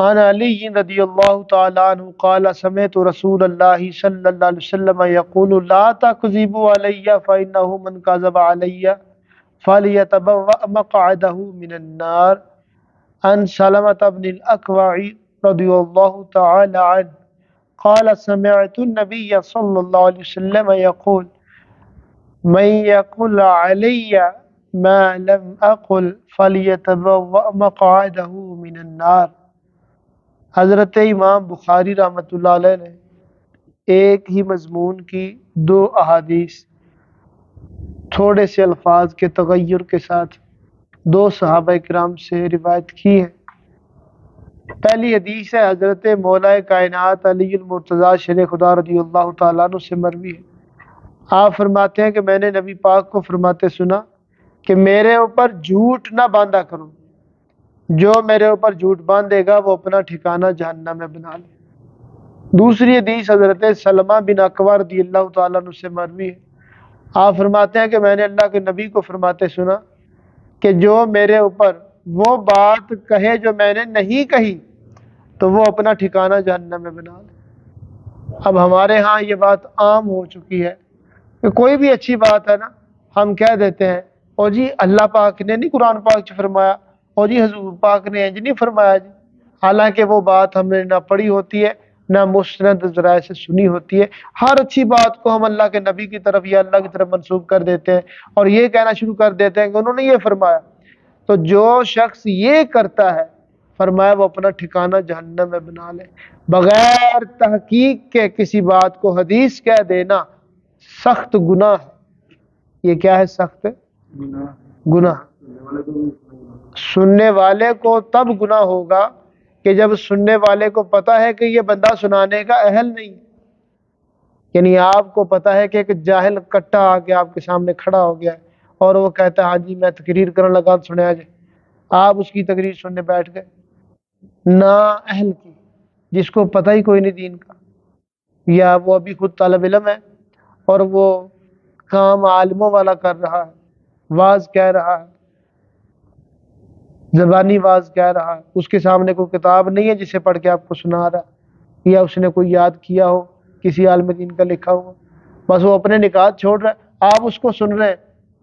عن علی رضی اللہ تعالی عنہ قال سمعت رسول اللہ صلی اللہ علیہ وسلم یقول لا تکذبوا علی فإنه من کذب علی فلیتبوأ مقعده من النار. عن سلمة بن الأكوع رضی اللہ تعالی عنہ قال سمعت النبي صلی اللہ علیہ وسلم یقول من يقل علی ما لم اقل فلیتبوأ مقعده من النار. حضرت امام بخاری رحمۃ اللہ علیہ نے ایک ہی مضمون کی دو احادیث تھوڑے سے الفاظ کے تغیر کے ساتھ دو صحابہ کرام سے روایت کی ہے. پہلی حدیث ہے حضرت مولا کائنات علی المرتضیٰ شیر خدا رضی اللہ تعالیٰ عنہ سے مروی ہے. آپ فرماتے ہیں کہ میں نے نبی پاک کو فرماتے سنا کہ میرے اوپر جھوٹ نہ باندھا کرو، جو میرے اوپر جھوٹ باندھے گا وہ اپنا ٹھکانہ جہنم میں بنا لے. دوسری حدیث حضرت سلمہ بن اکوع رضی اللہ تعالیٰ عنہ سے مروی ہے. آپ فرماتے ہیں کہ میں نے اللہ کے نبی کو فرماتے سنا کہ جو میرے اوپر وہ بات کہے جو میں نے نہیں کہی تو وہ اپنا ٹھکانہ جہنم میں بنا لے. اب ہمارے ہاں یہ بات عام ہو چکی ہے کہ کوئی بھی اچھی بات ہے نا ہم کہہ دیتے ہیں اور جی اللہ پاک نے نہیں قرآن پاک سے فرمایا اور جی حضور پاک نے انج نہیں فرمایا جی، حالانکہ وہ بات ہم نے نہ پڑھی ہوتی ہے نہ مستند ذرائع سے سنی ہوتی ہے. ہر اچھی بات کو ہم اللہ کے نبی کی طرف یا اللہ کی طرف منسوب کر دیتے ہیں اور یہ کہنا شروع کر دیتے ہیں کہ انہوں نے یہ فرمایا. تو جو شخص یہ کرتا ہے فرمایا وہ اپنا ٹھکانہ جہنم میں بنا لے. بغیر تحقیق کے کسی بات کو حدیث کہہ دینا سخت گناہ ہے. یہ کیا ہے؟ سخت گناہ. سننے والے کو تب گناہ ہوگا کہ جب سننے والے کو پتا ہے کہ یہ بندہ سنانے کا اہل نہیں. یعنی آپ کو پتا ہے کہ ایک جاہل کٹا آ کے آپ کے سامنے کھڑا ہو گیا ہے اور وہ کہتا ہے ہاں جی میں تقریر کرنے لگا سنیا جائے. آپ اس کی تقریر سننے بیٹھ گئے، نا اہل کی، جس کو پتہ ہی کوئی نہیں دین کا، یا وہ ابھی خود طالب علم ہے اور وہ کام عالموں والا کر رہا ہے، واز کہہ رہا ہے، زبانی واز کہہ رہا ہے، اس کے سامنے کوئی کتاب نہیں ہے جسے پڑھ کے آپ کو سنا رہا ہے یا اس نے کوئی یاد کیا ہو کسی عالم دین کا لکھا ہوا، بس وہ اپنے نکات چھوڑ رہا ہے، آپ اس کو سن رہے ہیں،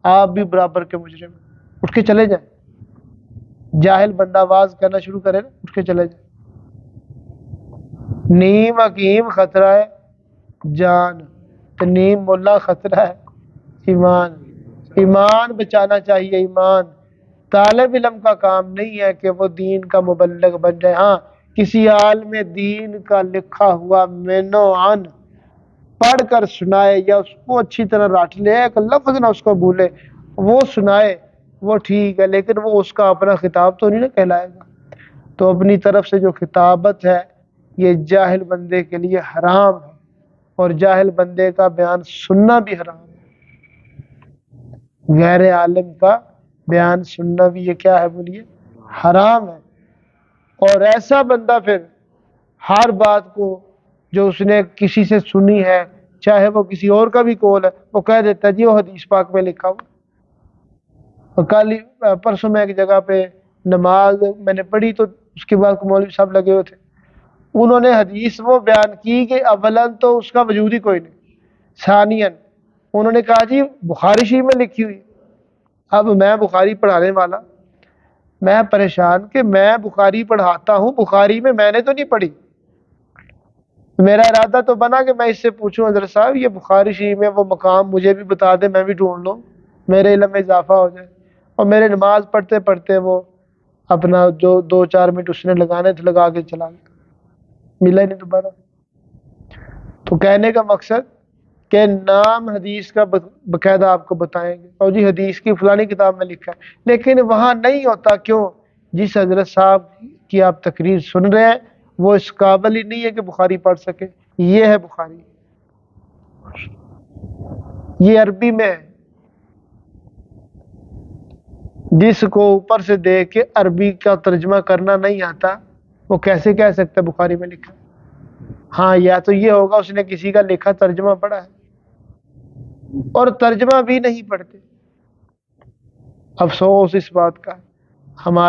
آپ بھی برابر کے مجرم ہیں. اٹھ کے چلے جائیں. جاہل بندہ واز کرنا شروع کرے نا اٹھ کے چلے جائیں. نیم حکیم خطرہ ہے جان تو نیم ملا خطرہ ہے ایمان. ایمان بچانا چاہیے. ایمان طالب علم کا کام نہیں ہے کہ وہ دین کا مبلغ بن جائے. ہاں کسی عالم دین کا لکھا ہوا مینو عن پڑھ کر سنائے یا اس کو اچھی طرح رٹ لے، ایک لفظ نہ اس کو بھولے، وہ سنائے وہ ٹھیک ہے، لیکن وہ اس کا اپنا خطاب تو نہیں نہ کہلائے گا. تو اپنی طرف سے جو خطابت ہے یہ جاہل بندے کے لیے حرام ہے اور جاہل بندے کا بیان سننا بھی حرام ہے. غیر عالم کا بیان سننا بھی یہ کیا ہے بولیے؟ حرام ہے. اور ایسا بندہ پھر ہر بات کو جو اس نے کسی سے سنی ہے چاہے وہ کسی اور کا بھی قول ہے وہ کہہ دیتا ہے جی وہ حدیث پاک میں لکھا ہوا. اور کل پرسوں میں ایک جگہ پہ نماز میں نے پڑھی تو اس کے بعد مولوی صاحب لگے ہوئے تھے، انہوں نے حدیث وہ بیان کی کہ اولاً تو اس کا وجود ہی کوئی نہیں، ثانیاً انہوں نے کہا جی بخاری شریف میں لکھی ہوئی. اب میں بخاری پڑھانے والا میں پریشان کہ میں بخاری پڑھاتا ہوں، بخاری میں نے تو نہیں پڑھی. میرا ارادہ تو بنا کہ میں اس سے پوچھوں حضرت صاحب یہ بخاری شریف میں وہ مقام مجھے بھی بتا دیں، میں بھی ڈھونڈ لوں، میرے علم میں اضافہ ہو جائے. اور میرے نماز پڑھتے پڑھتے وہ اپنا جو 2-4 منٹ اس نے لگانے تھے لگا کے چلا گیا، ملا ہی نہیں دوبارہ. تو کہنے کا مقصد کہ نام حدیث کا باقاعدہ آپ کو بتائیں گے اور جی حدیث کی فلانی کتاب میں لکھا ہے، لیکن وہاں نہیں ہوتا. کیوں؟ جس حضرت صاحب کی آپ تقریر سن رہے ہیں وہ اس قابل ہی نہیں ہے کہ بخاری پڑھ سکے. یہ ہے بخاری، یہ عربی میں ہے. جس کو اوپر سے دیکھ کے عربی کا ترجمہ کرنا نہیں آتا وہ کیسے کہہ سکتا بخاری میں لکھا؟ ہاں یا تو یہ ہوگا اس نے کسی کا لکھا ترجمہ پڑھا ہے، اور ترجمہ بھی نہیں پڑھتے. افسوس اس بات کا ہمارے